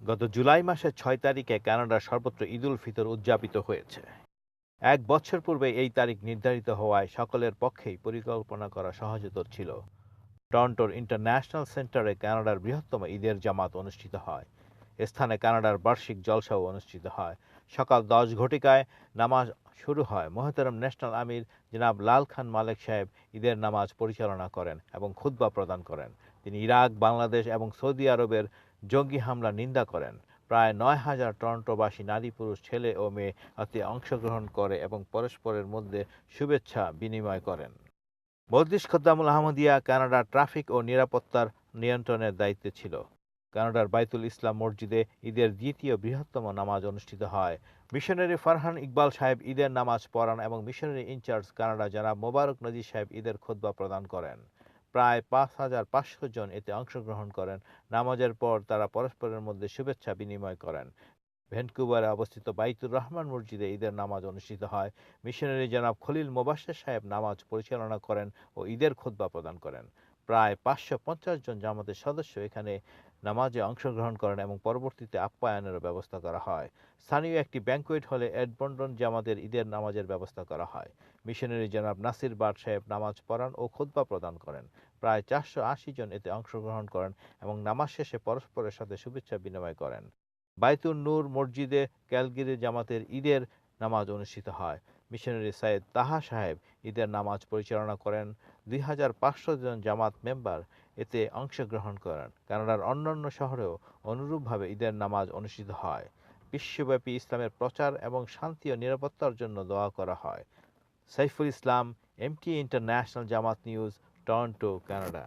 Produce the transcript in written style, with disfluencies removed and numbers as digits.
গত জুলাই মাসের ৬ তারিখে কানাডার সর্বত্র ঈদুল ফিতর উদযাপিত হয়েছে। এক বছর পূর্বে এই তারিখ নির্ধারিত হওয়ায় সকলের পক্ষেই পরিকল্পনা করা সহজতর ছিল। টরন্টোর ইন্টারন্যাশনাল সেন্টারে কানাডার বৃহত্তম ঈদের জামাত অনুষ্ঠিত হয়। স্থানে কানাডার বার্ষিক জলসাও অনুষ্ঠিত হয়। সকাল ১০ ঘটিকায় নামাজ শুরু হয়। মোহতারাম ন্যাশনাল আমির জনাব লাল খান মালেক সাহেব ঈদের নামাজ পরিচালনা করেন এবং খুতবা প্রদান করেন। তিনি ইরাক, বাংলাদেশ এবং সৌদি আরবের জঙ্গি হামলার নিন্দা করেন। প্রায় ৯,০০০ টরন্টোবাসী নারী, পুরুষ, ছেলে ও মেয়ে এতে অংশগ্রহণ করে এবং পরস্পরের মধ্যে শুভেচ্ছা বিনিময় করেন। মজলিস খদ্দামুল আহমদিয়া কানাডার ট্রাফিক ও নিরাপত্তার নিয়ন্ত্রণের দায়িত্বে ছিল। কানাডার বাইতুল ইসলাম মসজিদে ঈদের দ্বিতীয় বৃহত্তম নামাজ অনুষ্ঠিত হয়। মিশনারি ফারহান ইকবাল সাহেব ঈদের নামাজ পড়ান এবং মিশনারি ইনচার্জ কানাডা জনাব মোবারক নজির সাহেব ঈদের খুতবা প্রদান করেন। প্রায় ৫,৫০০ জন এতে অংশগ্রহণ করেন। নামাজের পর তারা পরস্পরের মধ্যে শুভেচ্ছা বিনিময় করেন। ভ্যানকুভারে অবস্থিত বাইতুর রহমান মসজিদে ঈদের নামাজ অনুষ্ঠিত হয়। মিশনারি জনাব খলিল মোবাশ্বের সাহেব নামাজ পরিচালনা করেন ও ঈদের খুতবা প্রদান করেন। প্রায় ৫৫০ জন জামাতের সদস্য এখানে নামাজে অংশগ্রহণ করেন এবং পরবর্তীতে আপ্যায়নেরও ব্যবস্থা করা হয়। স্থানীয় একটি ব্যাংকোয়েট হলে এডমন্টন জামাতের ঈদের নামাজের ব্যবস্থা করা হয়। মিশনারি জনাব নাসির বাট সাহেব নামাজ পড়ান ও খুতবা প্রদান করেন। প্রায় ৪৮০ জন এতে অংশগ্রহণ করেন এবং নামাজ শেষে পরস্পরের সাথে শুভেচ্ছা বিনিময় করেন। বাইতুন নূর মসজিদে ক্যালগেরি জামাতের ঈদের নামাজ অনুষ্ঠিত হয়। মিশনারি সৈয়দ তাহা সাহেব ঈদের নামাজ পরিচালনা করেন। ২,৫০০ জন জামাত মেম্বার এতে অংশগ্রহণ করেন। কানাডার অন্যান্য শহরেও অনুরূপভাবে ঈদের নামাজ অনুষ্ঠিত হয়। বিশ্বব্যাপী ইসলামের প্রচার এবং শান্তি ও নিরাপত্তার জন্য দোয়া করা হয়। সাইফুল ইসলাম, এমটি ইন্টারন্যাশনাল জামাত নিউজ, টরন্টো, কানাডা।